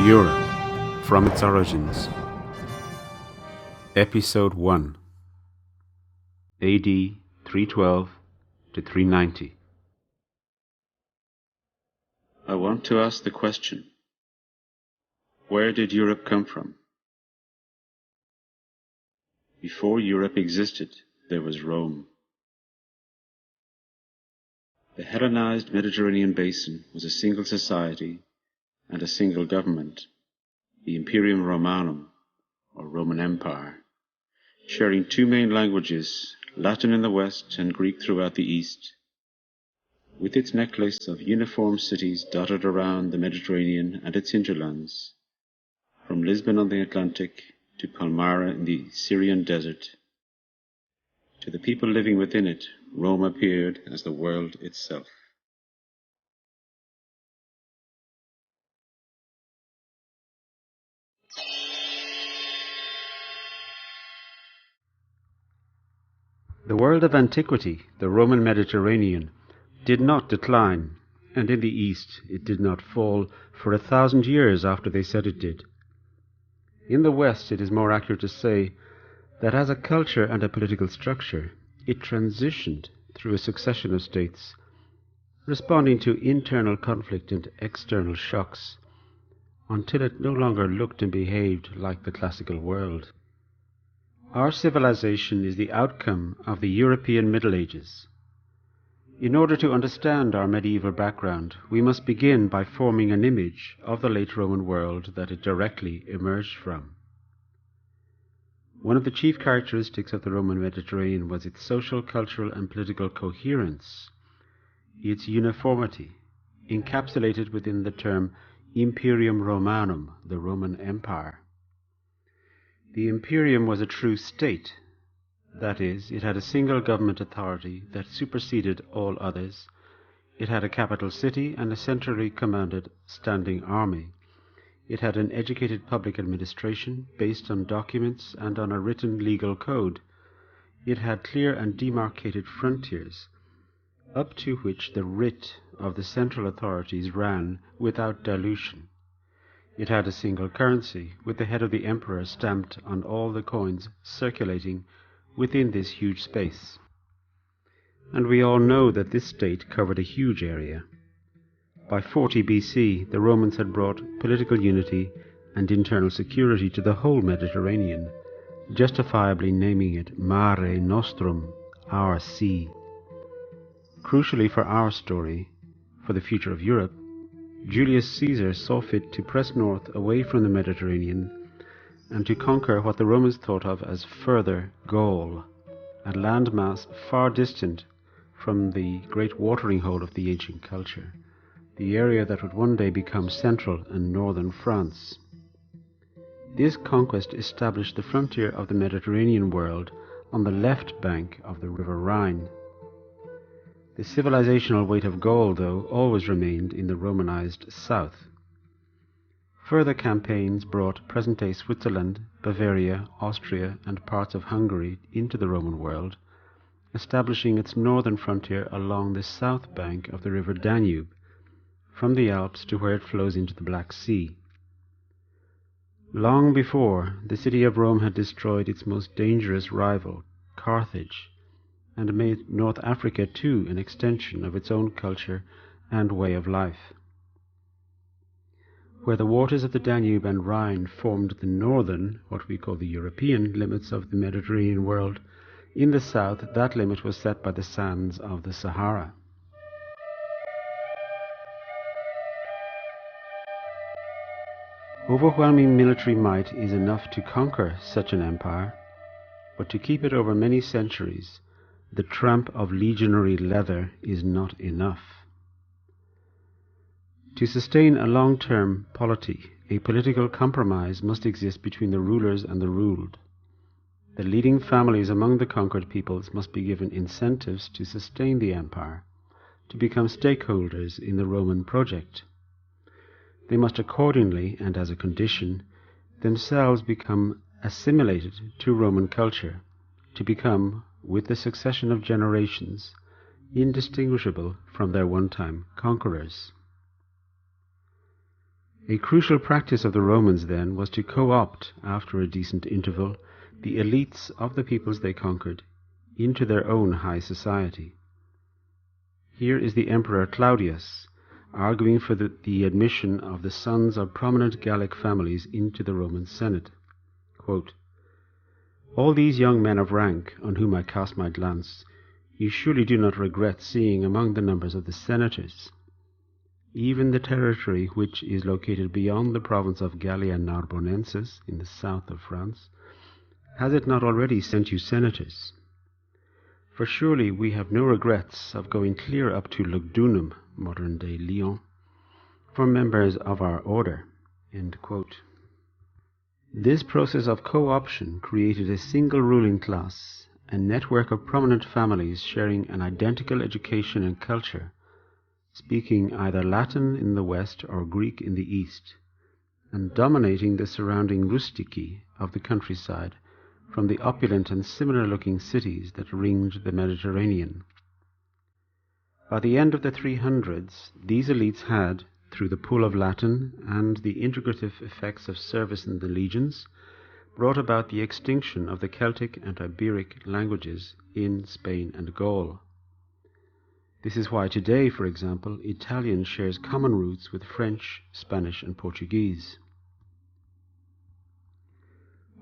Europe, from its origins. Episode 1, AD 312 to 390. I want to ask the question, where did Europe come from? Before Europe existed, there was Rome. The Hellenized Mediterranean basin was a single society and a single government, the Imperium Romanum, or Roman Empire, sharing two main languages, Latin in the west and Greek throughout the east, with its necklace of uniform cities dotted around the Mediterranean and its hinterlands, from Lisbon on the Atlantic to Palmyra in the Syrian desert. To the people living within it, Rome appeared as the world itself. The world of antiquity, the Roman Mediterranean, did not decline, and in the East it did not fall for 1,000 years after they said it did. In the West it is more accurate to say that as a culture and a political structure, it transitioned through a succession of states, responding to internal conflict and external shocks, until it no longer looked and behaved like the classical world. Our civilization is the outcome of the European Middle Ages. In order to understand our medieval background, we must begin by forming an image of the late Roman world that it directly emerged from. One of the chief characteristics of the Roman Mediterranean was its social, cultural, and political coherence, its uniformity, encapsulated within the term Imperium Romanum, the Roman Empire. The Imperium was a true state. That is, it had a single government authority that superseded all others. It had a capital city and a centrally commanded standing army. It had an educated public administration based on documents and on a written legal code. It had clear and demarcated frontiers, up to which the writ of the central authorities ran without dilution. It had a single currency, with the head of the emperor stamped on all the coins circulating within this huge space. And we all know that this state covered a huge area. By 40 BC, the Romans had brought political unity and internal security to the whole Mediterranean, justifiably naming it Mare Nostrum, our sea. Crucially for our story, for the future of Europe, Julius Caesar saw fit to press north away from the Mediterranean and to conquer what the Romans thought of as further Gaul, a landmass far distant from the great watering hole of the ancient culture, the area that would one day become central and northern France. This conquest established the frontier of the Mediterranean world on the left bank of the river Rhine. The civilizational weight of Gaul, though, always remained in the Romanized south. Further campaigns brought present-day Switzerland, Bavaria, Austria, and parts of Hungary into the Roman world, establishing its northern frontier along the south bank of the river Danube, from the Alps to where it flows into the Black Sea. Long before, the city of Rome had destroyed its most dangerous rival, Carthage, and made North Africa too an extension of its own culture and way of life. Where the waters of the Danube and Rhine formed the northern, what we call the European, limits of the Mediterranean world, in the south that limit was set by the sands of the Sahara. Overwhelming military might is enough to conquer such an empire, but to keep it over many centuries, the tramp of legionary leather is not enough. To sustain a long-term polity, a political compromise must exist between the rulers and the ruled. The leading families among the conquered peoples must be given incentives to sustain the empire, to become stakeholders in the Roman project. They must accordingly, and as a condition, themselves become assimilated to Roman culture, to become, with the succession of generations, indistinguishable from their one-time conquerors. A crucial practice of the Romans then was to co-opt, after a decent interval, the elites of the peoples they conquered into their own high society. Here is the Emperor Claudius arguing for the admission of the sons of prominent Gallic families into the Roman Senate. Quote, "All these young men of rank, on whom I cast my glance, you surely do not regret seeing among the numbers of the senators. Even the territory which is located beyond the province of Gallia Narbonensis in the south of France, has it not already sent you senators? For surely we have no regrets of going clear up to Lugdunum, modern-day Lyon, for members of our order." End quote. This process of co-option created a single ruling class, a network of prominent families sharing an identical education and culture, speaking either Latin in the west or Greek in the east, and dominating the surrounding rustici of the countryside from the opulent and similar-looking cities that ringed the Mediterranean. By the end of the 300s, these elites had, through the pull of Latin and the integrative effects of service in the legions, brought about the extinction of the Celtic and Iberic languages in Spain and Gaul. This is why today, for example, Italian shares common roots with French, Spanish, and Portuguese.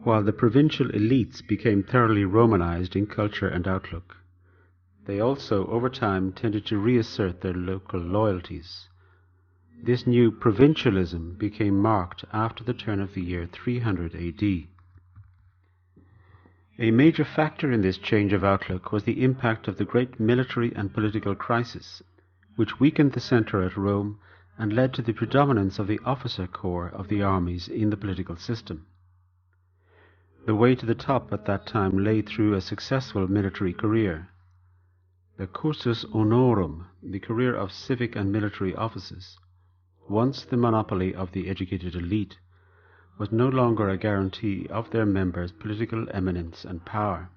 While the provincial elites became thoroughly Romanized in culture and outlook, they also, over time, tended to reassert their local loyalties. This new provincialism became marked after the turn of the year 300 AD. A major factor in this change of outlook was the impact of the great military and political crisis, which weakened the centre at Rome and led to the predominance of the officer corps of the armies in the political system. The way to the top at that time lay through a successful military career. The cursus honorum, the career of civic and military offices, once the monopoly of the educated elite, was no longer a guarantee of their members' political eminence and power.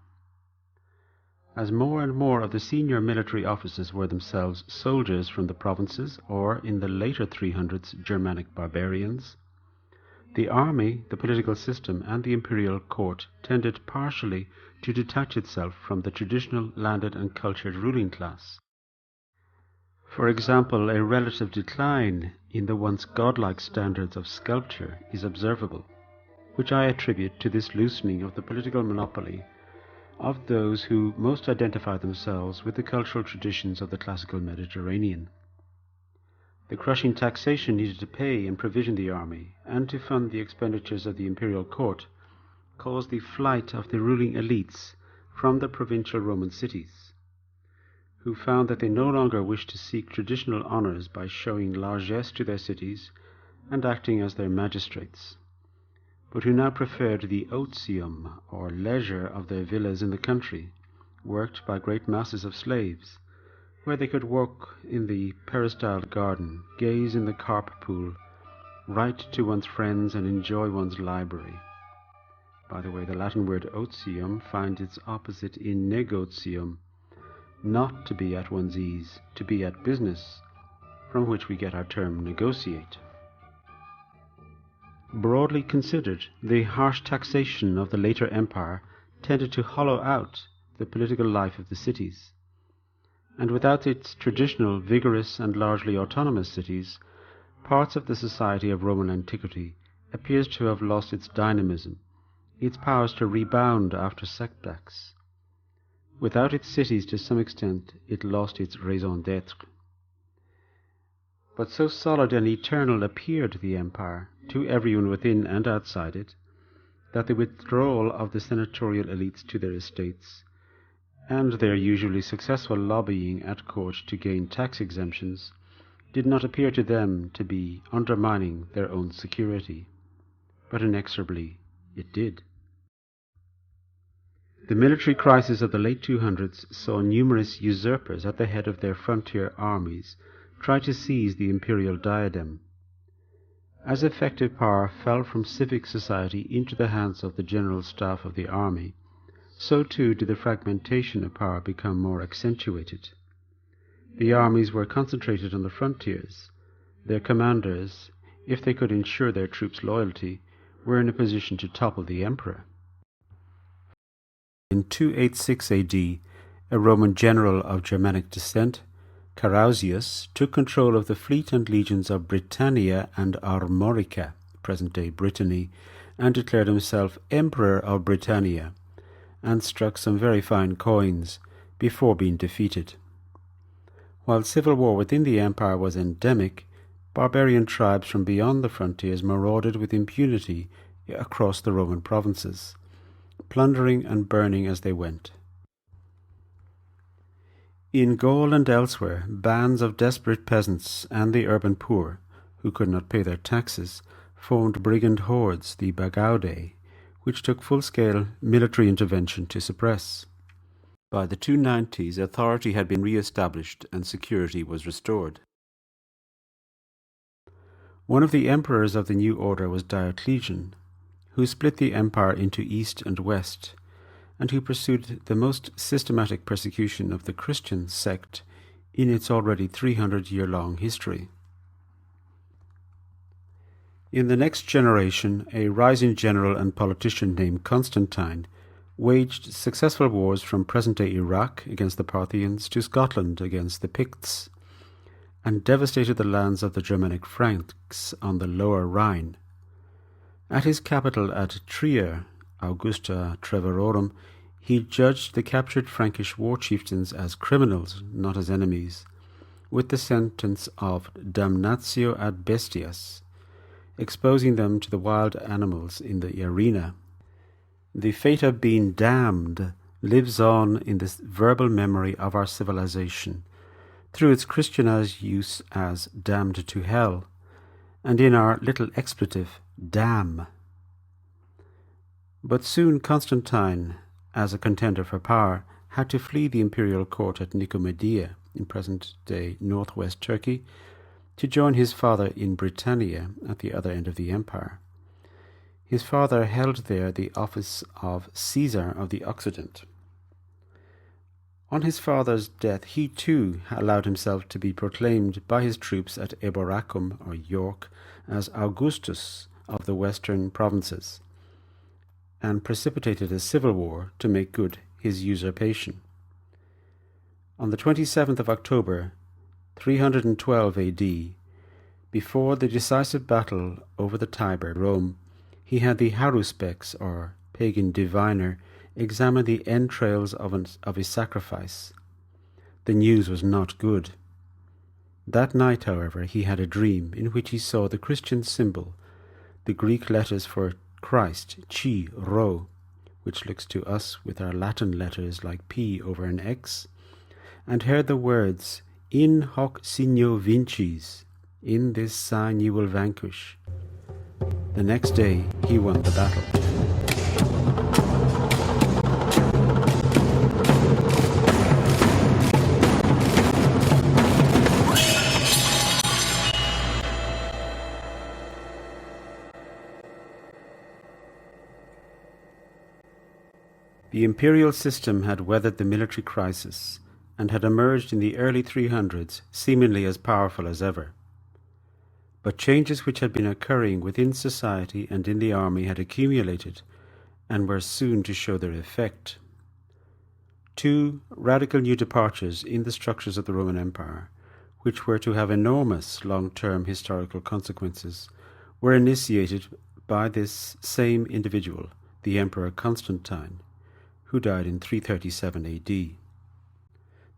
As more and more of the senior military officers were themselves soldiers from the provinces or, in the later 300s, Germanic barbarians, the army, the political system, and the imperial court tended partially to detach itself from the traditional landed and cultured ruling class. For example, a relative decline in the once godlike standards of sculpture is observable, which I attribute to this loosening of the political monopoly of those who most identify themselves with the cultural traditions of the classical Mediterranean. The crushing taxation needed to pay and provision the army, and to fund the expenditures of the imperial court, caused the flight of the ruling elites from the provincial Roman cities, who found that they no longer wished to seek traditional honours by showing largesse to their cities and acting as their magistrates, but who now preferred the otium, or leisure, of their villas in the country, worked by great masses of slaves, where they could walk in the peristyled garden, gaze in the carp pool, write to one's friends, and enjoy one's library. By the way, the Latin word otium finds its opposite in negotium, not to be at one's ease, to be at business, from which we get our term negotiate. Broadly considered, the harsh taxation of the later empire tended to hollow out the political life of the cities, and without its traditional, vigorous, and largely autonomous cities, parts of the society of Roman antiquity appears to have lost its dynamism, its powers to rebound after setbacks. Without its cities, to some extent, it lost its raison d'être. But so solid and eternal appeared the empire, to everyone within and outside it, that the withdrawal of the senatorial elites to their estates, and their usually successful lobbying at court to gain tax exemptions, did not appear to them to be undermining their own security, but inexorably it did. The military crisis of the late 200s saw numerous usurpers at the head of their frontier armies try to seize the imperial diadem. As effective power fell from civic society into the hands of the general staff of the army, so too did the fragmentation of power become more accentuated. The armies were concentrated on the frontiers, their commanders if they could ensure their troops' loyalty, were in a position to topple the emperor. In 286 AD, a Roman general of Germanic descent, Carausius, took control of the fleet and legions of Britannia and Armorica, present-day Brittany, and declared himself Emperor of Britannia, and struck some very fine coins before being defeated. While civil war within the empire was endemic, barbarian tribes from beyond the frontiers marauded with impunity across the Roman provinces, plundering and burning as they went. In Gaul and elsewhere, bands of desperate peasants and the urban poor, who could not pay their taxes, formed brigand hordes, the Bagaudae, which took full-scale military intervention to suppress. By the 290s, authority had been re-established and security was restored. One of the emperors of the new order was Diocletian, who split the empire into east and west, and who pursued the most systematic persecution of the Christian sect in its already 300-year-long history. In the next generation, a rising general and politician named Constantine waged successful wars from present-day Iraq against the Parthians to Scotland against the Picts, and devastated the lands of the Germanic Franks on the lower Rhine. At his capital at Trier, Augusta Treverorum, he judged the captured Frankish war chieftains as criminals, not as enemies, with the sentence of damnatio ad bestias, exposing them to the wild animals in the arena. The fate of being damned lives on in the verbal memory of our civilization, through its Christianized use as damned to hell, and in our little expletive, damn. But soon Constantine, as a contender for power, had to flee the imperial court at Nicomedia, in present-day northwest Turkey, to join his father in Britannia at the other end of the empire. His father held there the office of Caesar of the Occident. On his father's death, he too allowed himself to be proclaimed by his troops at Eboracum, or York, as Augustus of the western provinces, and precipitated a civil war to make good his usurpation. On the 27th of October, 312 AD, before the decisive battle over the Tiber, Rome, he had the haruspex, or pagan diviner, examine the entrails of his sacrifice. The news was not good. That night, however, he had a dream in which he saw the Christian symbol, the Greek letters for Christ, chi, rho, which looks to us with our Latin letters like P over an X, and heard the words, in hoc signo vincis, in this sign you will vanquish. The next day he won the battle. The imperial system had weathered the military crisis and had emerged in the early 300s seemingly as powerful as ever. But changes which had been occurring within society and in the army had accumulated and were soon to show their effect. Two radical new departures in the structures of the Roman Empire, which were to have enormous long-term historical consequences, were initiated by this same individual, the Emperor Constantine, who died in 337 AD.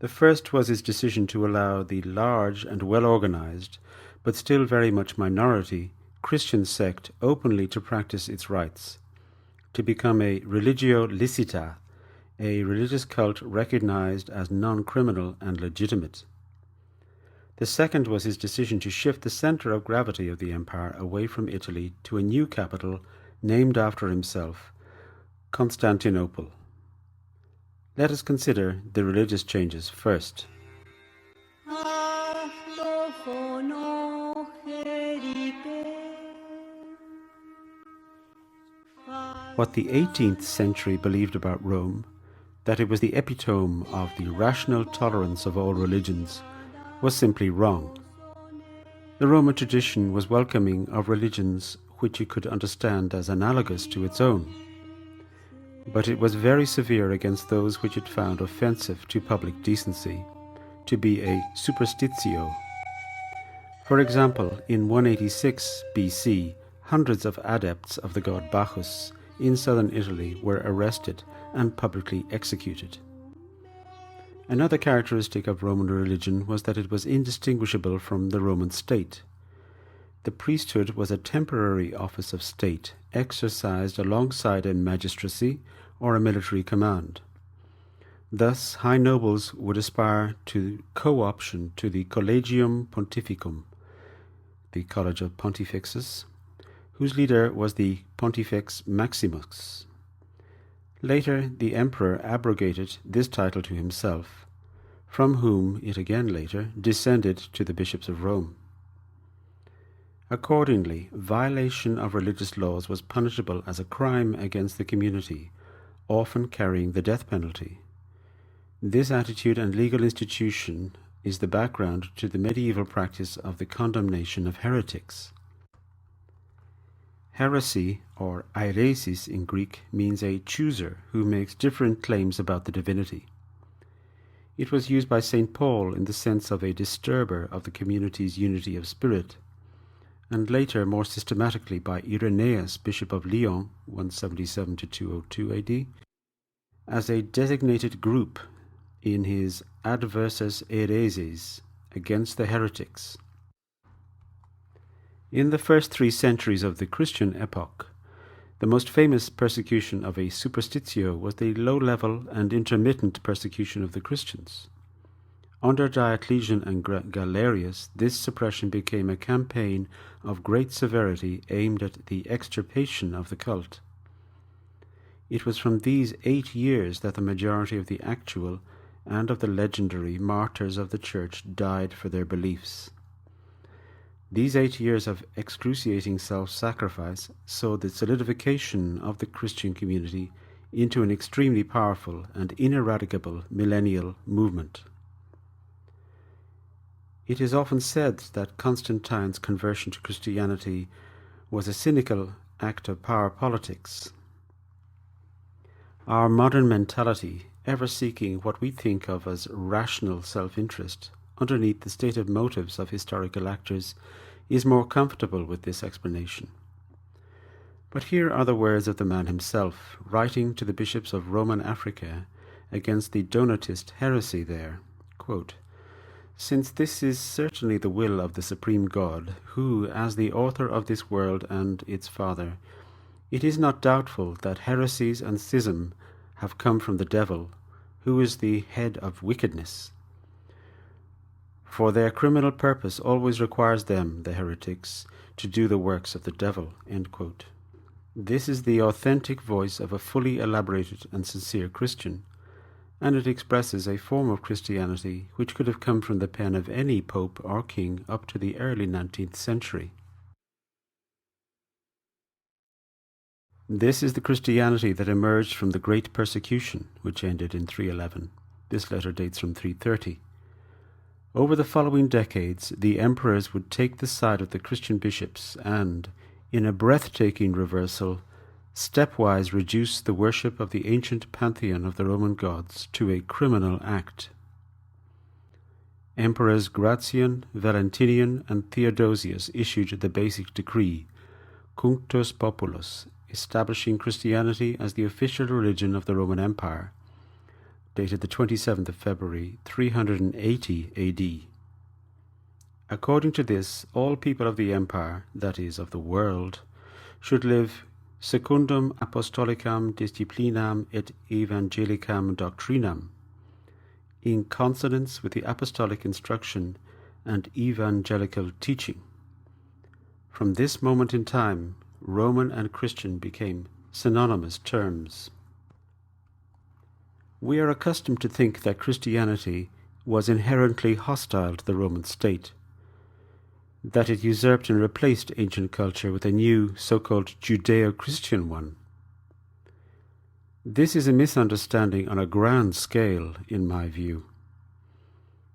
The first was his decision to allow the large and well-organized, but still very much minority, Christian sect openly to practice its rites, to become a religio licita, a religious cult recognized as non-criminal and legitimate. The second was his decision to shift the center of gravity of the empire away from Italy to a new capital named after himself, Constantinople. Let us consider the religious changes first. What the 18th century believed about Rome, that it was the epitome of the rational tolerance of all religions, was simply wrong. The Roman tradition was welcoming of religions which it could understand as analogous to its own, but it was very severe against those which it found offensive to public decency, to be a superstitio. For example, in 186 BC, hundreds of adepts of the god Bacchus in southern Italy were arrested and publicly executed. Another characteristic of Roman religion was that it was indistinguishable from the Roman state. The priesthood was a temporary office of state, exercised alongside a magistracy or a military command. Thus, high nobles would aspire to co-option to the Collegium Pontificum, the College of Pontifexes, whose leader was the Pontifex Maximus. Later, the emperor abrogated this title to himself, from whom it again later descended to the bishops of Rome. Accordingly, violation of religious laws was punishable as a crime against the community, often carrying the death penalty. This attitude and legal institution is the background to the medieval practice of the condemnation of heretics. Heresy, or airesis in Greek, means a chooser who makes different claims about the divinity. It was used by St. Paul in the sense of a disturber of the community's unity of spirit, and later more systematically by Irenaeus, Bishop of Lyon, 177 to 202 AD, as a designated group in his Adversus Hereses, against the heretics. In the first 3 centuries of the Christian epoch, the most famous persecution of a superstitio was the low-level and intermittent persecution of the Christians. Under Diocletian and Galerius, this suppression became a campaign of great severity aimed at the extirpation of the cult. It was from these 8 years that the majority of the actual and of the legendary martyrs of the Church died for their beliefs. These 8 years of excruciating self-sacrifice saw the solidification of the Christian community into an extremely powerful and ineradicable millennial movement. It is often said that Constantine's conversion to Christianity was a cynical act of power politics. Our modern mentality, ever seeking what we think of as rational self-interest, underneath the stated motives of historical actors, is more comfortable with this explanation. But here are the words of the man himself, writing to the bishops of Roman Africa against the Donatist heresy there. Quote, "Since this is certainly the will of the Supreme God, who, as the author of this world and its Father, it is not doubtful that heresies and schism have come from the devil, who is the head of wickedness. For their criminal purpose always requires them, the heretics, to do the works of the devil." End quote. This is the authentic voice of a fully elaborated and sincere Christian, and it expresses a form of Christianity which could have come from the pen of any pope or king up to the early 19th century. This is the Christianity that emerged from the Great Persecution, which ended in 311. This letter dates from 330. Over the following decades, the emperors would take the side of the Christian bishops and, in a breathtaking reversal, stepwise reduce the worship of the ancient pantheon of the Roman gods to a criminal act. Emperors Gratian, Valentinian, and Theodosius issued the basic decree, Cunctus Populus, establishing Christianity as the official religion of the Roman Empire, dated the 27th of February, 380 AD. According to this, all people of the empire, that is, of the world, should live secundum apostolicam disciplinam et evangelicam doctrinam, in consonance with the apostolic instruction and evangelical teaching. From this moment in time, Roman and Christian became synonymous terms. We are accustomed to think that Christianity was inherently hostile to the Roman state, that it usurped and replaced ancient culture with a new, so-called Judeo-Christian one. This is a misunderstanding on a grand scale, in my view.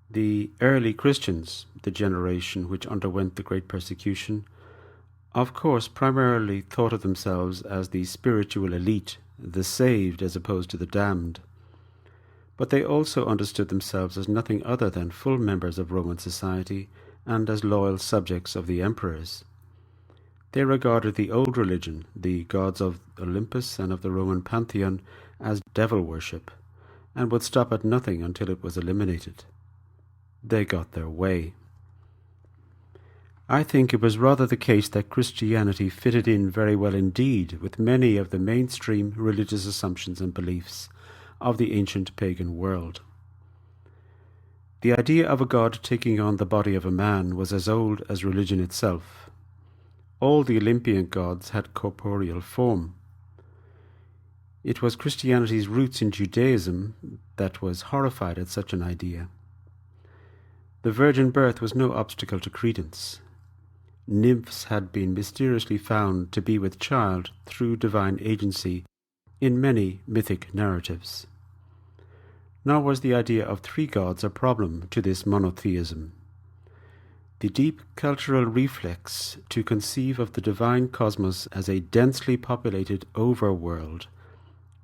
The early Christians, the generation which underwent the great persecution, of course primarily thought of themselves as the spiritual elite, the saved as opposed to the damned. But they also understood themselves as nothing other than full members of Roman society and as loyal subjects of the emperors. They regarded the old religion, the gods of Olympus and of the Roman pantheon, as devil worship, and would stop at nothing until it was eliminated. They got their way. I think it was rather the case that Christianity fitted in very well indeed with many of the mainstream religious assumptions and beliefs of the ancient pagan world. The idea of a god taking on the body of a man was as old as religion itself. All the Olympian gods had corporeal form. It was Christianity's roots in Judaism that was horrified at such an idea. The virgin birth was no obstacle to credence. Nymphs had been mysteriously found to be with child through divine agency in many mythic narratives. Nor was the idea of three gods a problem to this monotheism. The deep cultural reflex to conceive of the divine cosmos as a densely populated overworld,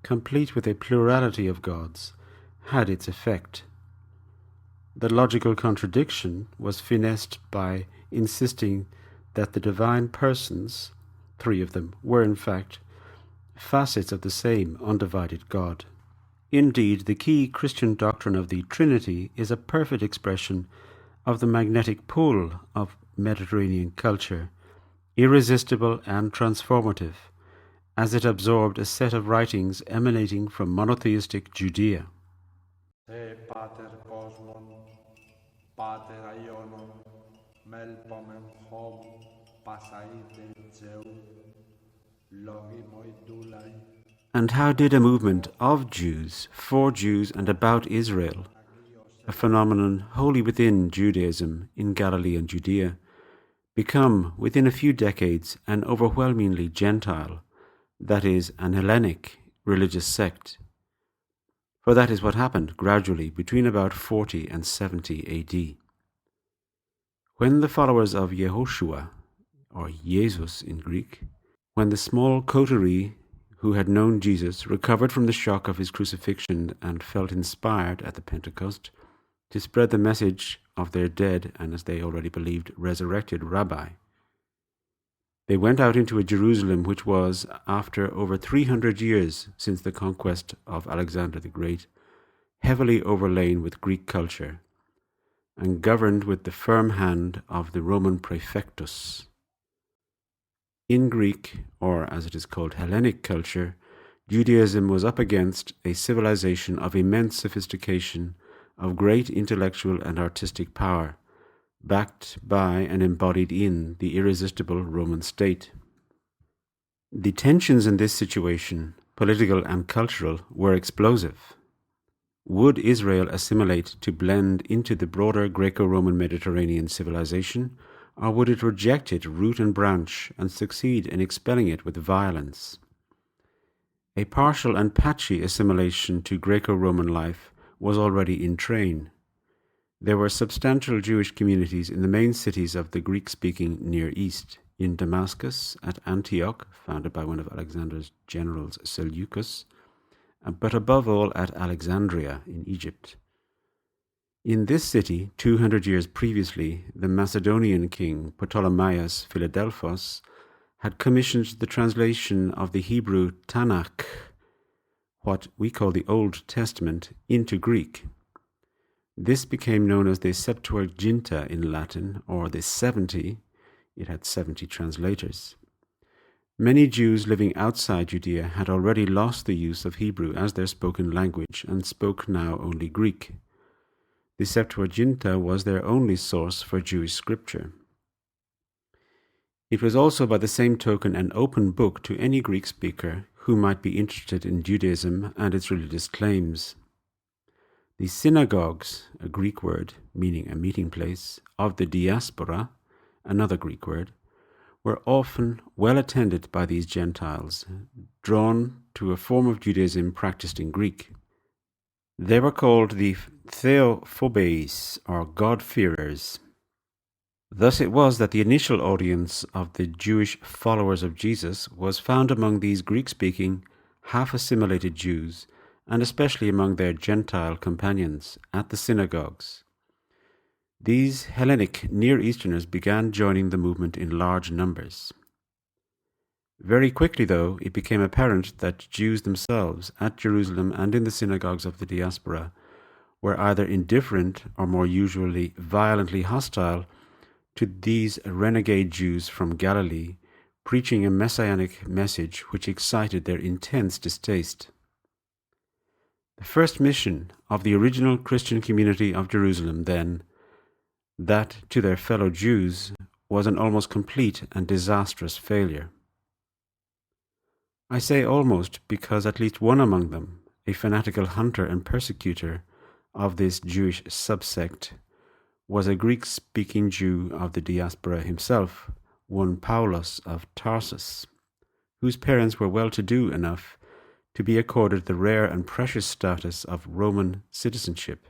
complete with a plurality of gods, had its effect. The logical contradiction was finessed by insisting that the divine persons, three of them, were in fact facets of the same undivided God. Indeed, the key Christian doctrine of the Trinity is a perfect expression of the magnetic pull of Mediterranean culture, irresistible and transformative, as it absorbed a set of writings emanating from monotheistic Judea. Pater Cosmon, Pater Ionon, Melpomen Hom, Pasaite Zeu, Logimoi Dulai. And how did a movement of Jews, for Jews and about Israel, a phenomenon wholly within Judaism in Galilee and Judea, become, within a few decades, an overwhelmingly Gentile, that is, an Hellenic religious sect? For that is what happened gradually between about 40 and 70 AD. When the followers of Yehoshua, or Jesus in Greek, when the small coterie who had known Jesus recovered from the shock of his crucifixion and felt inspired at the Pentecost to spread the message of their dead and, as they already believed, resurrected Rabbi, they went out into a Jerusalem which was, after over 300 years since the conquest of Alexander the Great, heavily overlain with Greek culture and governed with the firm hand of the Roman praefectus. In Greek, or as it is called Hellenic culture, Judaism was up against a civilization of immense sophistication, of great intellectual and artistic power, backed by and embodied in the irresistible Roman state. The tensions in this situation, political and cultural, were explosive. Would Israel assimilate to blend into the broader Greco-Roman Mediterranean civilization, or would it reject it root and branch and succeed in expelling it with violence? A partial and patchy assimilation to Greco-Roman life was already in train. There were substantial Jewish communities in the main cities of the Greek-speaking Near East, in Damascus, at Antioch, founded by one of Alexander's generals, Seleucus, but above all at Alexandria in Egypt. In this city, 200 years previously, the Macedonian king Ptolemaeus Philadelphos had commissioned the translation of the Hebrew Tanakh, what we call the Old Testament, into Greek. This became known as the Septuaginta in Latin, or the 70. It had 70 translators. Many Jews living outside Judea had already lost the use of Hebrew as their spoken language and spoke now only Greek. The Septuaginta was their only source for Jewish scripture. It was also by the same token an open book to any Greek speaker who might be interested in Judaism and its religious claims. The synagogues, a Greek word meaning a meeting place, of the diaspora, another Greek word, were often well attended by these Gentiles, drawn to a form of Judaism practiced in Greek. They were called the theophobes, or God-fearers. Thus it was that the initial audience of the Jewish followers of Jesus was found among these Greek-speaking, half-assimilated Jews, and especially among their Gentile companions at the synagogues. These Hellenic Near Easterners began joining the movement in large numbers. Very quickly, though, it became apparent that Jews themselves at Jerusalem and in the synagogues of the diaspora were either indifferent or more usually violently hostile to these renegade Jews from Galilee, preaching a messianic message which excited their intense distaste. The first mission of the original Christian community of Jerusalem, then, that to their fellow Jews, was an almost complete and disastrous failure. I say almost because at least one among them, a fanatical hunter and persecutor of this Jewish subsect, was a Greek-speaking Jew of the diaspora himself, one Paulus of Tarsus, whose parents were well-to-do enough to be accorded the rare and precious status of Roman citizenship.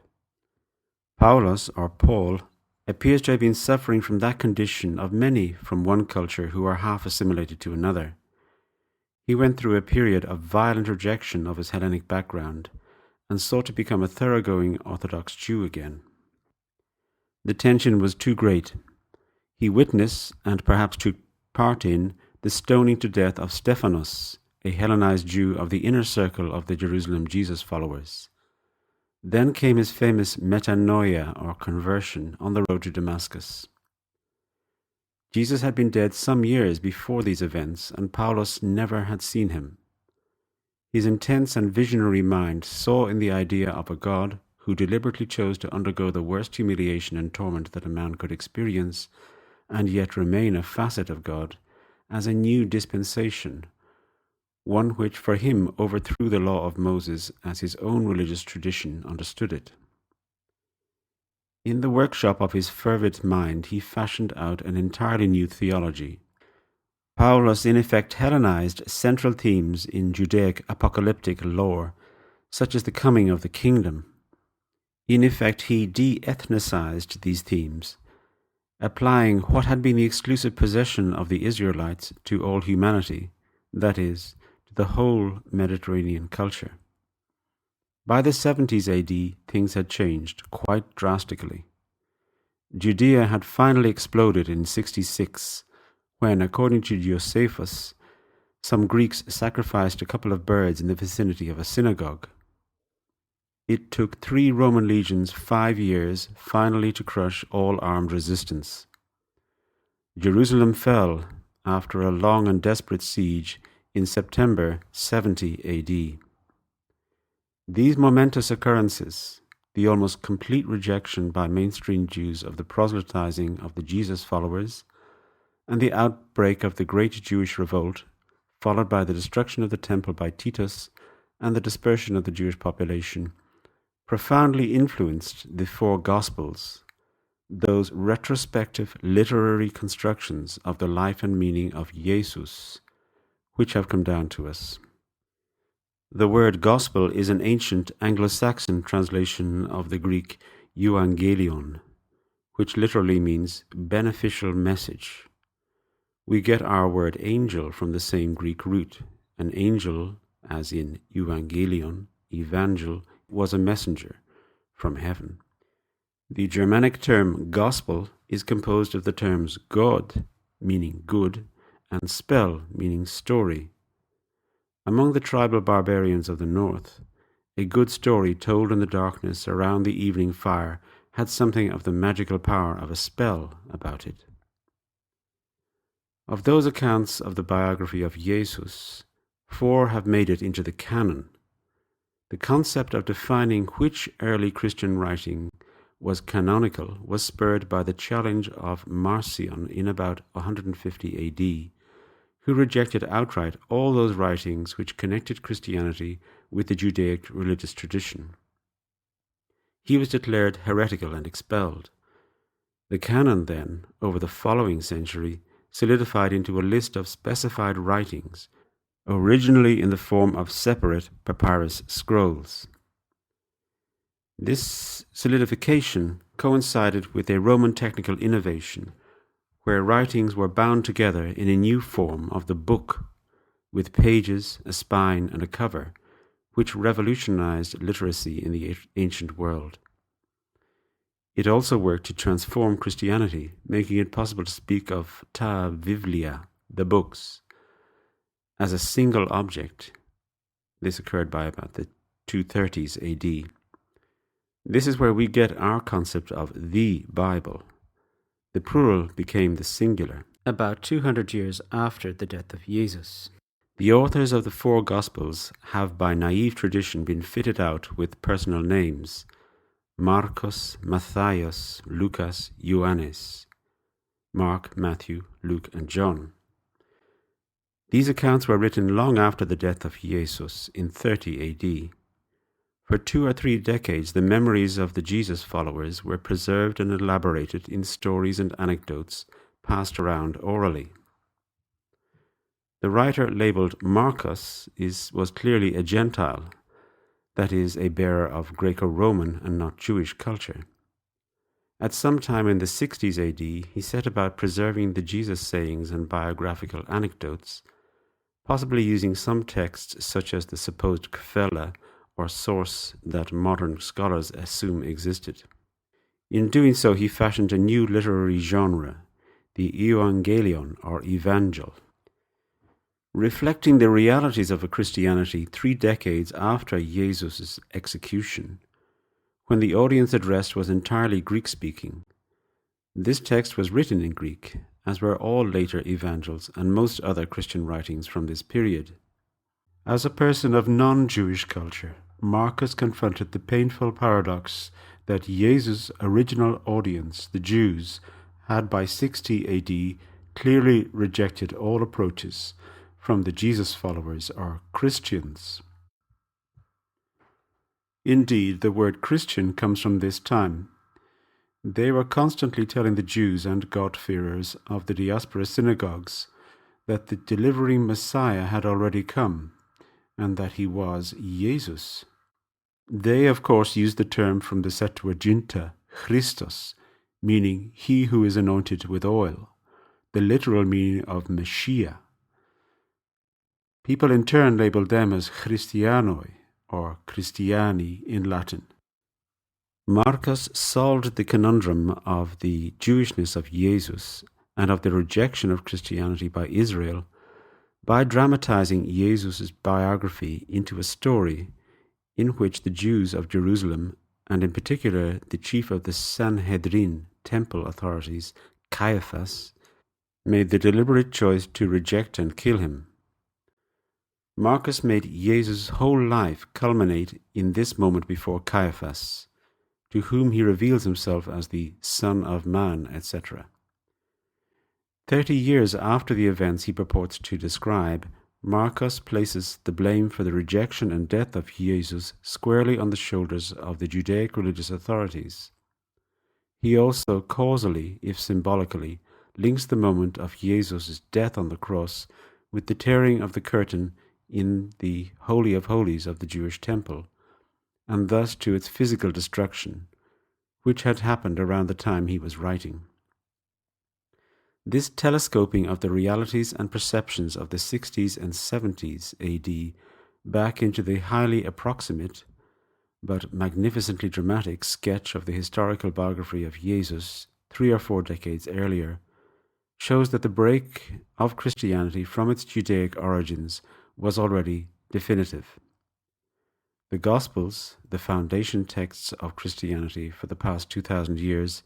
Paulus, or Paul, appears to have been suffering from that condition of many from one culture who are half assimilated to another. He went through a period of violent rejection of his Hellenic background and sought to become a thoroughgoing Orthodox Jew again. The tension was too great. He witnessed, and perhaps took part in, the stoning to death of Stephanos, a Hellenized Jew of the inner circle of the Jerusalem Jesus followers. Then came his famous metanoia, or conversion, on the road to Damascus. Jesus had been dead some years before these events, and Paulus never had seen him. His intense and visionary mind saw in the idea of a God who deliberately chose to undergo the worst humiliation and torment that a man could experience, and yet remain a facet of God, as a new dispensation, one which for him overthrew the law of Moses as his own religious tradition understood it. In the workshop of his fervid mind he fashioned out an entirely new theology. Paulus in effect Hellenized central themes in Judaic apocalyptic lore, such as the coming of the kingdom. In effect he de-ethnicized these themes, applying what had been the exclusive possession of the Israelites to all humanity, that is, to the whole Mediterranean culture. By the 70s AD, things had changed quite drastically. Judea had finally exploded in 66, when, according to Josephus, some Greeks sacrificed a couple of birds in the vicinity of a synagogue. It took 3 Roman legions 5 years finally to crush all armed resistance. Jerusalem fell after a long and desperate siege in September 70 AD. These momentous occurrences, the almost complete rejection by mainstream Jews of the proselytizing of the Jesus followers, and the outbreak of the Great Jewish Revolt, followed by the destruction of the temple by Titus and the dispersion of the Jewish population, profoundly influenced the 4 Gospels, those retrospective literary constructions of the life and meaning of Jesus, which have come down to us. The word gospel is an ancient Anglo-Saxon translation of the Greek Evangelion, which literally means beneficial message. We get our word angel from the same Greek root. An angel, as in Evangelion, evangel, was a messenger from heaven. The Germanic term gospel is composed of the terms God, meaning good, and spell, meaning story. Among the tribal barbarians of the north, a good story told in the darkness around the evening fire had something of the magical power of a spell about it. Of those accounts of the biography of Jesus, 4 have made it into the canon. The concept of defining which early Christian writing was canonical was spurred by the challenge of Marcion in about 150 AD, who rejected outright all those writings which connected Christianity with the Judaic religious tradition. He was declared heretical and expelled. The canon then, over the following century, solidified into a list of specified writings, originally in the form of separate papyrus scrolls. This solidification coincided with a Roman technical innovation, where writings were bound together in a new form of the book, with pages, a spine, and a cover, which revolutionized literacy in the ancient world. It also worked to transform Christianity, making it possible to speak of ta Biblia, the books, as a single object. This occurred by about the 230s AD. This is where we get our concept of the Bible. The plural became the singular about 200 years after the death of Jesus. The authors of the four Gospels have by naive tradition been fitted out with personal names: Marcos, Matthias, Lucas, Johannes, Mark, Matthew, Luke, and John. These accounts were written long after the death of Jesus in 30 AD. For 2 or 3 decades, the memories of the Jesus followers were preserved and elaborated in stories and anecdotes passed around orally. The writer labeled Marcos was clearly a Gentile, that is, a bearer of Greco-Roman and not Jewish culture. At some time in the 60s AD, he set about preserving the Jesus sayings and biographical anecdotes, possibly using some texts such as the supposed Kefela, or source that modern scholars assume existed. In doing so, he fashioned a new literary genre, the Evangelion, or Evangel. Reflecting the realities of a Christianity 3 decades after Jesus' execution, when the audience addressed was entirely Greek-speaking. This text was written in Greek, as were all later evangels and most other Christian writings from this period. As a person of non-Jewish culture, Marcus confronted the painful paradox that Jesus' original audience, the Jews, had by 60 AD clearly rejected all approaches from the Jesus followers, or Christians. Indeed, the word Christian comes from this time. They were constantly telling the Jews and God-fearers of the diaspora synagogues that the delivering Messiah had already come, and that he was Jesus. They, of course, used the term from the Septuaginta, Christos, meaning he who is anointed with oil, the literal meaning of Messiah. People in turn labeled them as Christianoi, or Christiani in Latin. Marcus solved the conundrum of the Jewishness of Jesus and of the rejection of Christianity by Israel by dramatizing Jesus' biography into a story in which the Jews of Jerusalem, and in particular the chief of the Sanhedrin temple authorities, Caiaphas, made the deliberate choice to reject and kill him. Marcus made Jesus' whole life culminate in this moment before Caiaphas, to whom he reveals himself as the Son of Man, etc. 30 years after the events he purports to describe, Marcus places the blame for the rejection and death of Jesus squarely on the shoulders of the Judaic religious authorities. He also causally, if symbolically, links the moment of Jesus' death on the cross with the tearing of the curtain in the Holy of Holies of the Jewish temple, and thus to its physical destruction, which had happened around the time he was writing. This telescoping of the realities and perceptions of the 60s and 70s AD back into the highly approximate, but magnificently dramatic sketch of the historical biography of Jesus 3 or 4 decades earlier shows that the break of Christianity from its Judaic origins was already definitive. The Gospels, the foundation texts of Christianity for the past 2,000 years,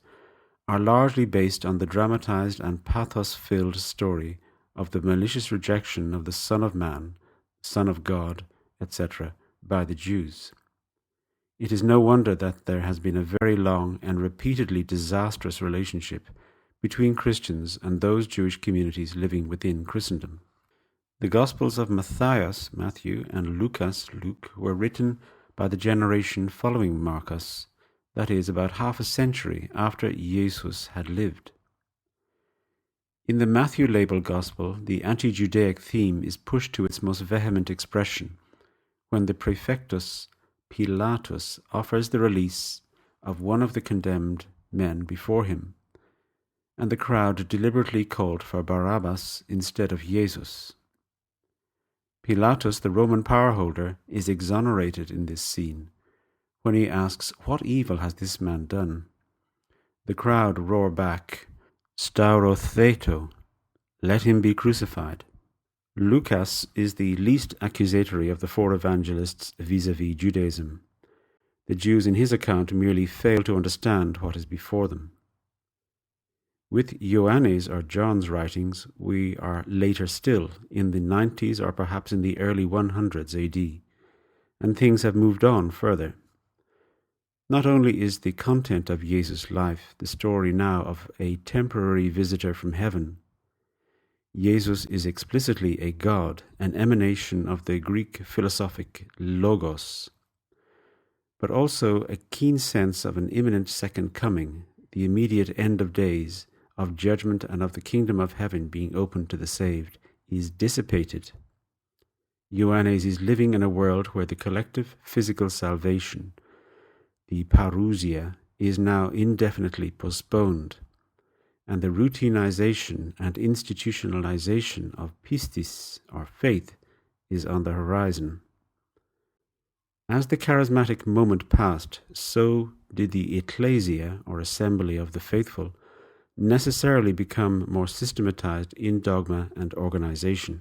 are largely based on the dramatized and pathos-filled story of the malicious rejection of the Son of Man, Son of God, etc., by the Jews. It is no wonder that there has been a very long and repeatedly disastrous relationship between Christians and those Jewish communities living within Christendom. The Gospels of Matthias, Matthew, and Lucas, Luke, were written by the generation following Marcus, that is, about half a century after Jesus had lived. In the Matthew-labeled Gospel, the anti-Judaic theme is pushed to its most vehement expression when the Praefectus Pilatus offers the release of one of the condemned men before him, and the crowd deliberately called for Barabbas instead of Jesus. Pilatus, the Roman power holder, is exonerated in this scene when he asks, "What evil has this man done?" The crowd roar back, "Staurotheto, let him be crucified." Lucas is the least accusatory of the four evangelists vis-à-vis Judaism. The Jews in his account merely fail to understand what is before them. With Ioannes or John's writings, we are later still, in the 90s or perhaps in the early 100s AD, and things have moved on further. Not only is the content of Jesus' life the story now of a temporary visitor from heaven, Jesus is explicitly a god, an emanation of the Greek philosophic logos, but also a keen sense of an imminent second coming, the immediate end of days, of judgment and of the kingdom of heaven being opened to the saved, is dissipated. Ioannes is living in a world where the collective physical salvation, the parousia, is now indefinitely postponed, and the routinization and institutionalization of pistis, or faith, is on the horizon. As the charismatic moment passed, so did the ecclesia, or assembly of the faithful, necessarily become more systematized in dogma and organization.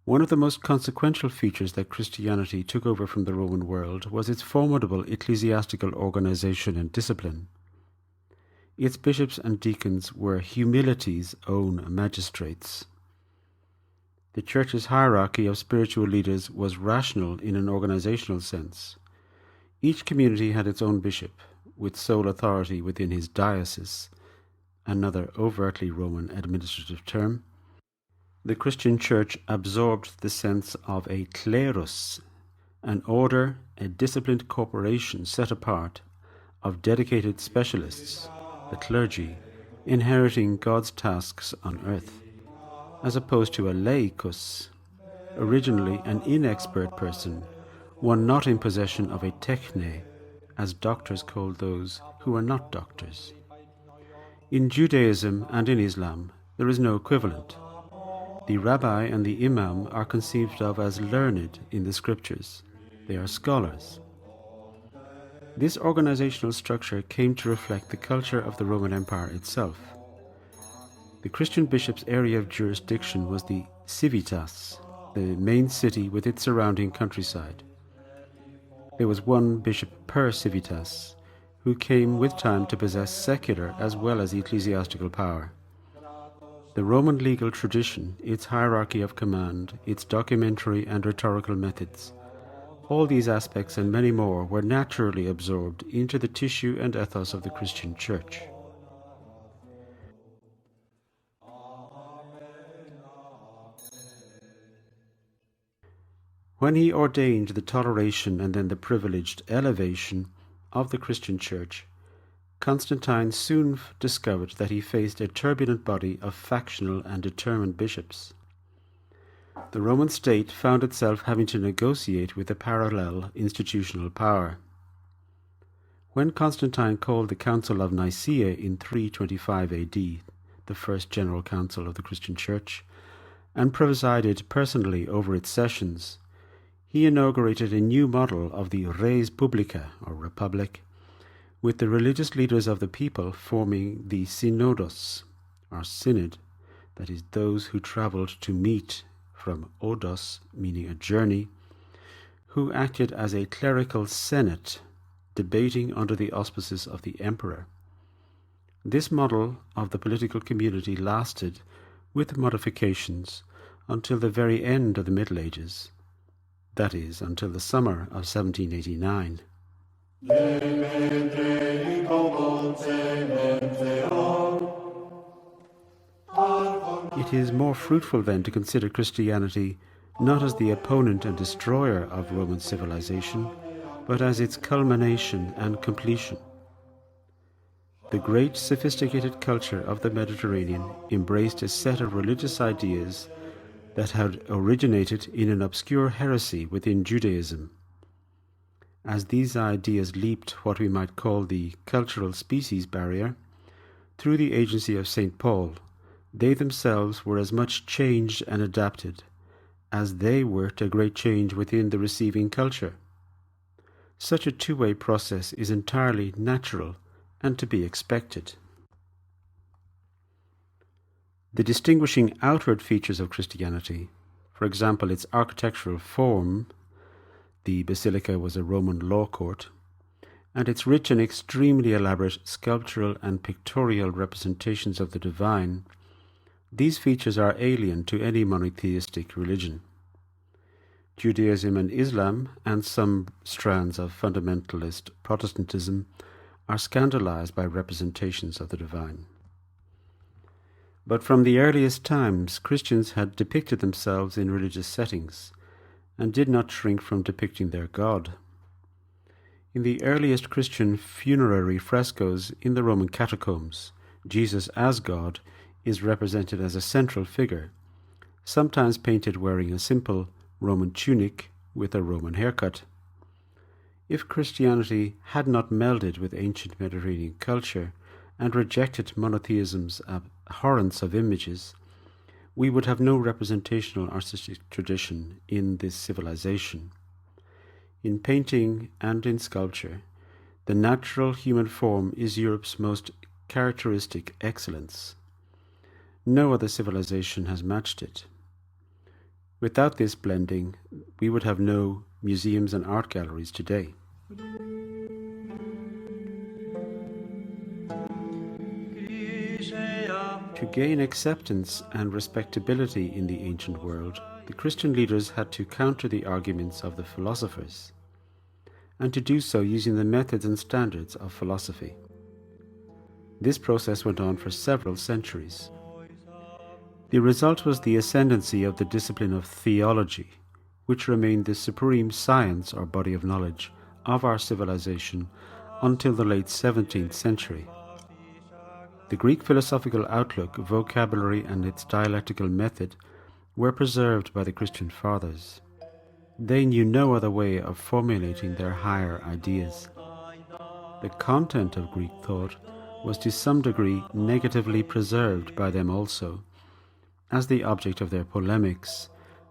One of the most consequential features that Christianity took over from the Roman world was its formidable ecclesiastical organization and discipline. Its bishops and deacons were humility's own magistrates. The Church's hierarchy of spiritual leaders was rational in an organizational sense. Each community had its own bishop, with sole authority within his diocese, another overtly Roman administrative term. The Christian Church absorbed the sense of a klerus, an order, a disciplined corporation set apart, of dedicated specialists, the clergy, inheriting God's tasks on earth, as opposed to a laicus, originally an inexpert person, one not in possession of a techne, as doctors called those who are not doctors. In Judaism and in Islam, there is no equivalent. The rabbi and the imam are conceived of as learned in the scriptures. They are scholars. This organizational structure came to reflect the culture of the Roman Empire itself. The Christian bishop's area of jurisdiction was the civitas, the main city with its surrounding countryside. There was one bishop per civitas, who came with time to possess secular as well as ecclesiastical power. The Roman legal tradition, its hierarchy of command, its documentary and rhetorical methods, all these aspects and many more were naturally absorbed into the tissue and ethos of the Christian Church. When he ordained the toleration and then the privileged elevation of the Christian Church, Constantine soon discovered that he faced a turbulent body of factional and determined bishops. The Roman state found itself having to negotiate with a parallel institutional power. When Constantine called the Council of Nicaea in 325 AD, the first general council of the Christian Church, and presided personally over its sessions, he inaugurated a new model of the res publica, or republic, with the religious leaders of the people forming the synodos, or synod, that is, those who travelled to meet, from odos, meaning a journey, who acted as a clerical senate, debating under the auspices of the emperor. This model of the political community lasted, with modifications, until the very end of the Middle Ages, that is, until the summer of 1789. It is more fruitful then to consider Christianity not as the opponent and destroyer of Roman civilization, but as its culmination and completion. The great sophisticated culture of the Mediterranean embraced a set of religious ideas that had originated in an obscure heresy within Judaism. as these ideas leaped what we might call the cultural species barrier, through the agency of St. Paul, they themselves were as much changed and adapted as they worked a great change within the receiving culture. Such a two-way process is entirely natural and to be expected. The distinguishing outward features of Christianity, for example its architectural form, the basilica was a Roman law court, and its rich and extremely elaborate sculptural and pictorial representations of the divine, these features are alien to any monotheistic religion. Judaism and Islam, and some strands of fundamentalist Protestantism, are scandalized by representations of the divine. But from the earliest times, Christians had depicted themselves in religious settings, and did not shrink from depicting their God. In the earliest Christian funerary frescoes in the Roman catacombs, Jesus as God is represented as a central figure, sometimes painted wearing a simple Roman tunic with a Roman haircut. If Christianity had not melded with ancient Mediterranean culture and rejected monotheism's abhorrence of images, we would have no representational artistic tradition in this civilization. In painting and in sculpture, the natural human form is Europe's most characteristic excellence. No other civilization has matched it. Without this blending, we would have no museums and art galleries today. To gain acceptance and respectability in the ancient world, the Christian leaders had to counter the arguments of the philosophers, and to do so using the methods and standards of philosophy. This process went on for several centuries. The result was the ascendancy of the discipline of theology, which remained the supreme science or body of knowledge of our civilization until the late 17th century. The Greek philosophical outlook, vocabulary, and its dialectical method were preserved by the Christian fathers. They knew no other way of formulating their higher ideas. The content of Greek thought was to some degree negatively preserved by them also, as the object of their polemics,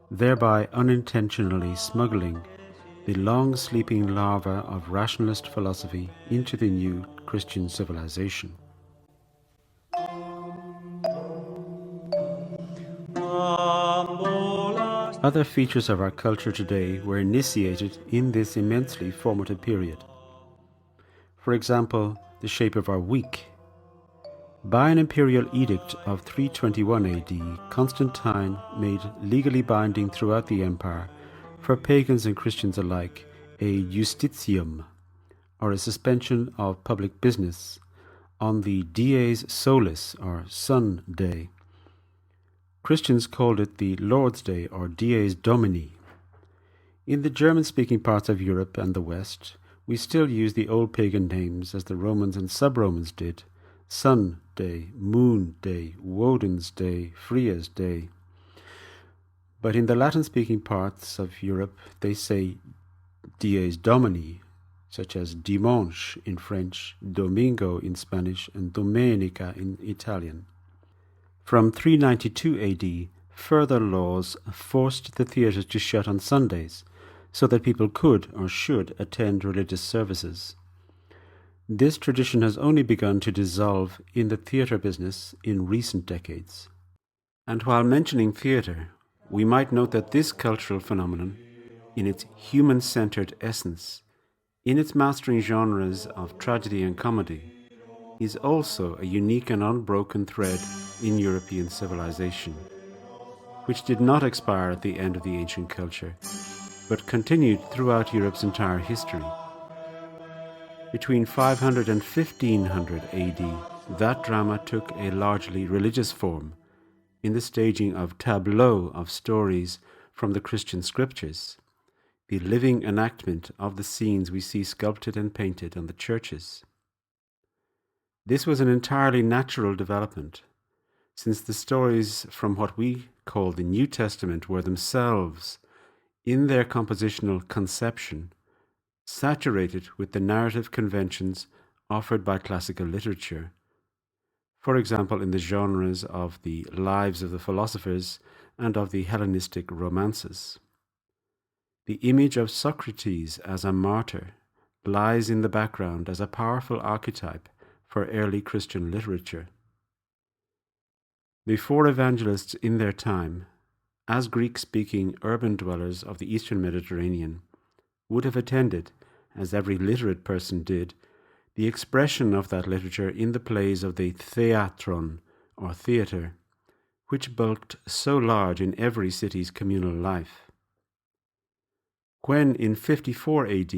thereby unintentionally smuggling the long-sleeping larva of rationalist philosophy into the new Christian civilization. Other features of our culture today were initiated in this immensely formative period. For example, the shape of our week. By an imperial edict of 321 AD, Constantine made legally binding throughout the empire, for pagans and Christians alike, a justitium, or a suspension of public business, on the dies solis, or sun day. Christians called it the Lord's Day, or Dies Domini. In the German-speaking parts of Europe and the West, we still use the old pagan names as the Romans and sub-Romans did: Sun Day, Moon Day, Woden's Day, Freya's Day. But in the Latin-speaking parts of Europe, they say Dies Domini, such as dimanche in French, domingo in Spanish, and domenica in Italian. From 392 AD, further laws forced the theatres to shut on Sundays, so that people could or should attend religious services. This tradition has only begun to dissolve in the theatre business in recent decades. And while mentioning theatre, we might note that this cultural phenomenon, in its human-centered essence, in its mastering genres of tragedy and comedy, is also a unique and unbroken thread in European civilization, which did not expire at the end of the ancient culture, but continued throughout Europe's entire history. Between 500 and 1500 AD, that drama took a largely religious form in the staging of tableaux of stories from the Christian scriptures, the living enactment of the scenes we see sculpted and painted on the churches. This was an entirely natural development, since the stories from what we call the New Testament were themselves, in their compositional conception, saturated with the narrative conventions offered by classical literature, for example in the genres of the lives of the philosophers and of the Hellenistic romances. The image of Socrates as a martyr lies in the background as a powerful archetype for early Christian literature. The four evangelists in their time, as Greek-speaking urban dwellers of the Eastern Mediterranean, would have attended, as every literate person did, the expression of that literature in the plays of the theatron, or theatre, which bulked so large in every city's communal life. When, in 54 AD,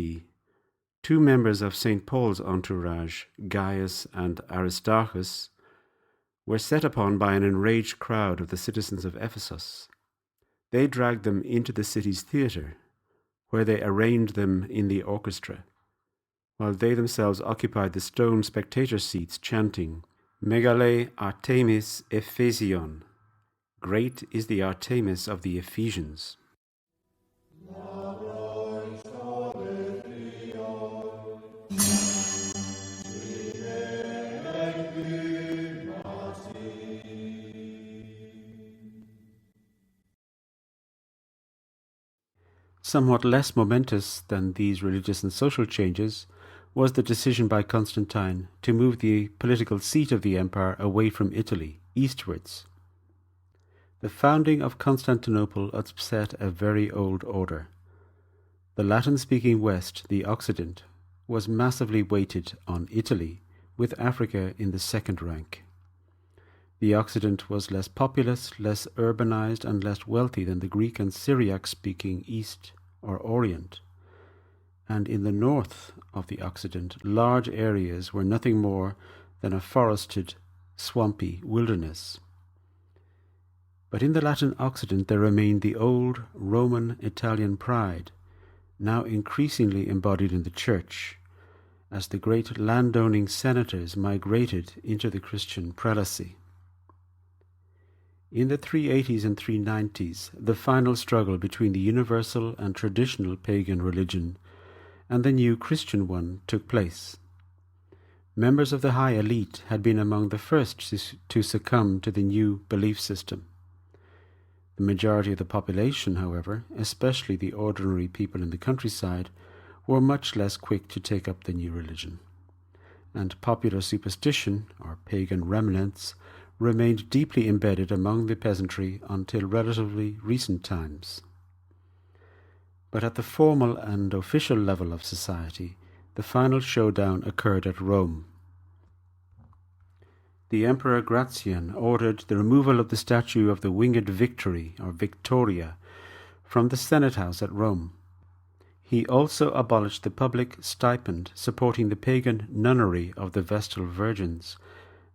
two members of St. Paul's entourage, Gaius and Aristarchus, were set upon by an enraged crowd of the citizens of Ephesus, they dragged them into the city's theatre, where they arraigned them in the orchestra, while they themselves occupied the stone spectator seats, chanting, Megale Artemis Ephesion, great is the Artemis of the Ephesians. Somewhat less momentous than these religious and social changes was the decision by Constantine to move the political seat of the empire away from Italy, eastwards. The founding of Constantinople upset a very old order. The Latin-speaking West, the Occident, was massively weighted on Italy, with Africa in the second rank. The Occident was less populous, less urbanized, and less wealthy than the Greek and Syriac-speaking East or Orient. And in the north of the Occident, large areas were nothing more than a forested, swampy wilderness. But in the Latin Occident there remained the old Roman Italian pride, now increasingly embodied in the Church, as the great landowning senators migrated into the Christian prelacy. In the 380s and 390s, the final struggle between the universal and traditional pagan religion and the new Christian one took place. Members of the high elite had been among the first to succumb to the new belief system. The majority of the population, however, especially the ordinary people in the countryside, were much less quick to take up the new religion, and popular superstition, or pagan remnants, remained deeply embedded among the peasantry until relatively recent times. But at the formal and official level of society, the final showdown occurred at Rome. The Emperor Gratian ordered the removal of the statue of the Winged Victory, or Victoria, from the Senate House at Rome. He also abolished the public stipend supporting the pagan nunnery of the Vestal Virgins,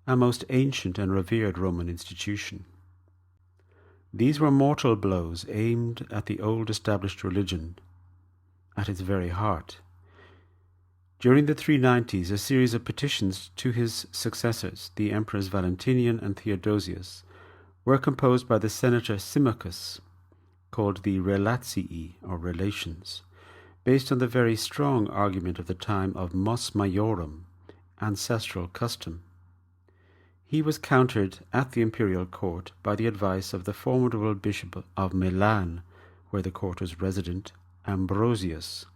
a most ancient and revered Roman institution. These were mortal blows aimed at the old established religion, at its very heart. During the 390s, a series of petitions to his successors, the emperors Valentinian and Theodosius, were composed by the senator Symmachus, called the Relatii, or Relations, based on the very strong argument of the time of Mos Maiorum, ancestral custom. He was countered at the imperial court by the advice of the formidable bishop of Milan, where the court was resident, Ambrosius,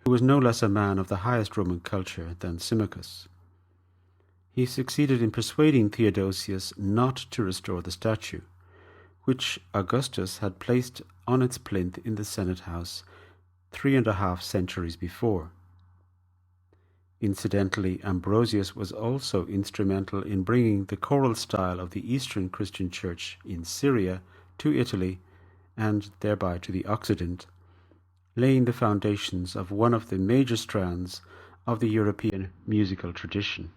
who was no less a man of the highest Roman culture than Symmachus. He succeeded in persuading Theodosius not to restore the statue, which Augustus had placed on its plinth in the Senate House 3.5 centuries before. Incidentally, Ambrosius was also instrumental in bringing the choral style of the Eastern Christian Church in Syria to Italy and thereby to the Occident, laying the foundations of one of the major strands of the European musical tradition.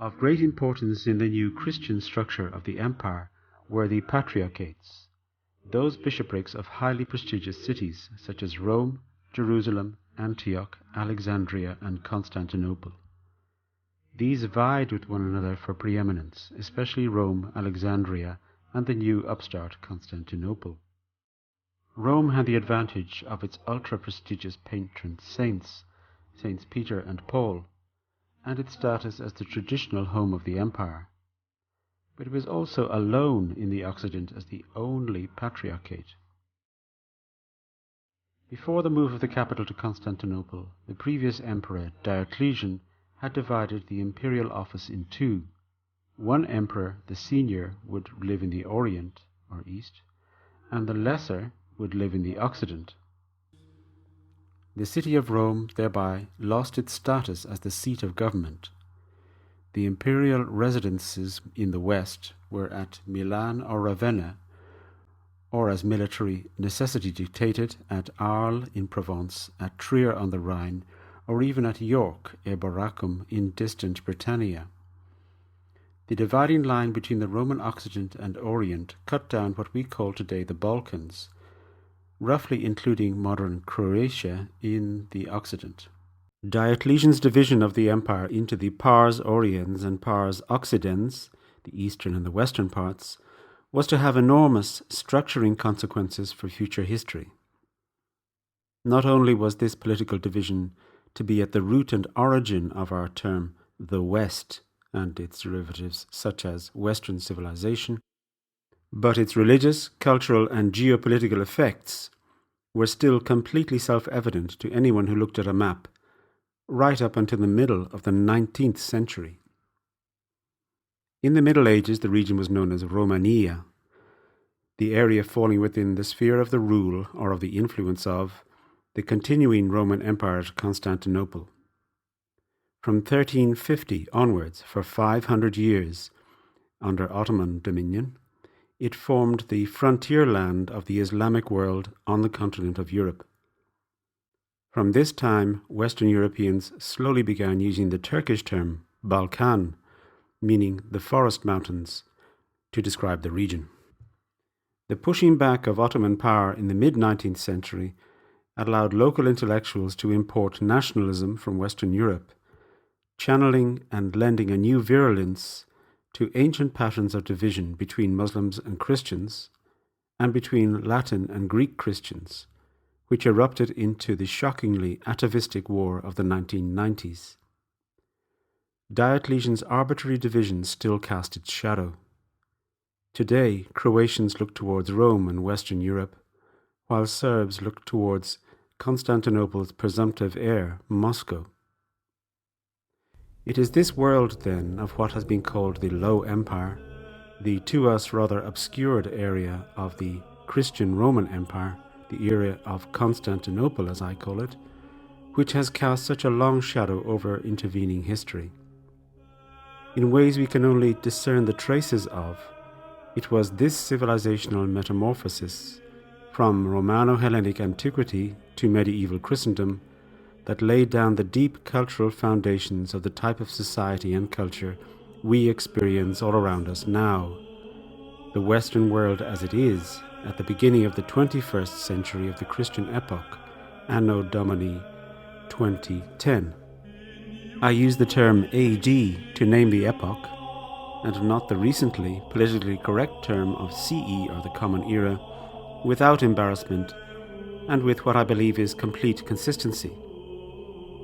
Of great importance in the new Christian structure of the empire were the patriarchates, those bishoprics of highly prestigious cities such as Rome, Jerusalem, Antioch, Alexandria, and Constantinople. These vied with one another for preeminence, especially Rome, Alexandria, and the new upstart Constantinople. Rome had the advantage of its ultra-prestigious patron saints, Saints Peter and Paul, and its status as the traditional home of the empire. But it was also alone in the Occident as the only patriarchate. Before the move of the capital to Constantinople, the previous emperor, Diocletian, had divided the imperial office in two. One emperor, the senior, would live in the Orient, or East, and the lesser would live in the Occident. The city of Rome thereby lost its status as the seat of government. The imperial residences in the West were at Milan or Ravenna, or as military necessity dictated, at Arles in Provence, at Trier on the Rhine, or even at York, Eboracum, in distant Britannia. The dividing line between the Roman Occident and Orient cut down what we call today the Balkans, roughly including modern Croatia in the Occident. Diocletian's division of the empire into the Pars Oriens and Pars Occidens, the eastern and the western parts, was to have enormous structuring consequences for future history. Not only was this political division to be at the root and origin of our term the West and its derivatives such as Western civilization, but its religious, cultural and geopolitical effects were still completely self-evident to anyone who looked at a map, right up until the middle of the 19th century. In the Middle Ages, the region was known as Romania, the area falling within the sphere of the rule or of the influence of the continuing Roman Empire at Constantinople. From 1350 onwards, for 500 years, under Ottoman dominion, it formed the frontier land of the Islamic world on the continent of Europe. From this time, Western Europeans slowly began using the Turkish term Balkan, meaning the forest mountains, to describe the region. The pushing back of Ottoman power in the mid-19th century allowed local intellectuals to import nationalism from Western Europe, channeling and lending a new virulence to ancient patterns of division between Muslims and Christians, and between Latin and Greek Christians, which erupted into the shockingly atavistic war of the 1990s. Diocletian's arbitrary division still cast its shadow. Today, Croatians look towards Rome and Western Europe, while Serbs look towards Constantinople's presumptive heir, Moscow. It is this world, then, of what has been called the Low Empire, the to us rather obscured area of the Christian Roman Empire, the era of Constantinople as I call it, which has cast such a long shadow over intervening history. In ways we can only discern the traces of, it was this civilizational metamorphosis, from Romano-Hellenic antiquity to medieval Christendom, that laid down the deep cultural foundations of the type of society and culture we experience all around us now. The Western world as it is at the beginning of the 21st century of the Christian epoch, Anno Domini 2010. I use the term AD to name the epoch, and not the recently politically correct term of CE or the Common Era, without embarrassment and with what I believe is complete consistency.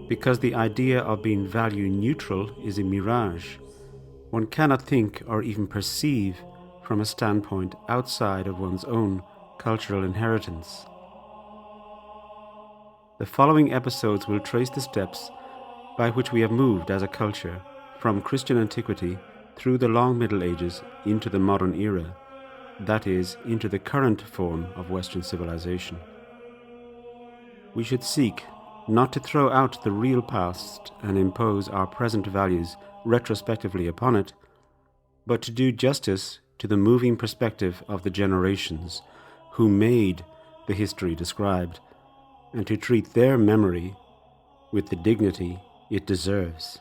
Because the idea of being value neutral is a mirage, one cannot think or even perceive from a standpoint outside of one's own cultural inheritance. The following episodes will trace the steps by which we have moved as a culture from Christian antiquity through the long Middle Ages into the modern era, that is, into the current form of Western civilization. We should seek not to throw out the real past and impose our present values retrospectively upon it, but to do justice to the moving perspective of the generations who made the history described, and to treat their memory with the dignity it deserves.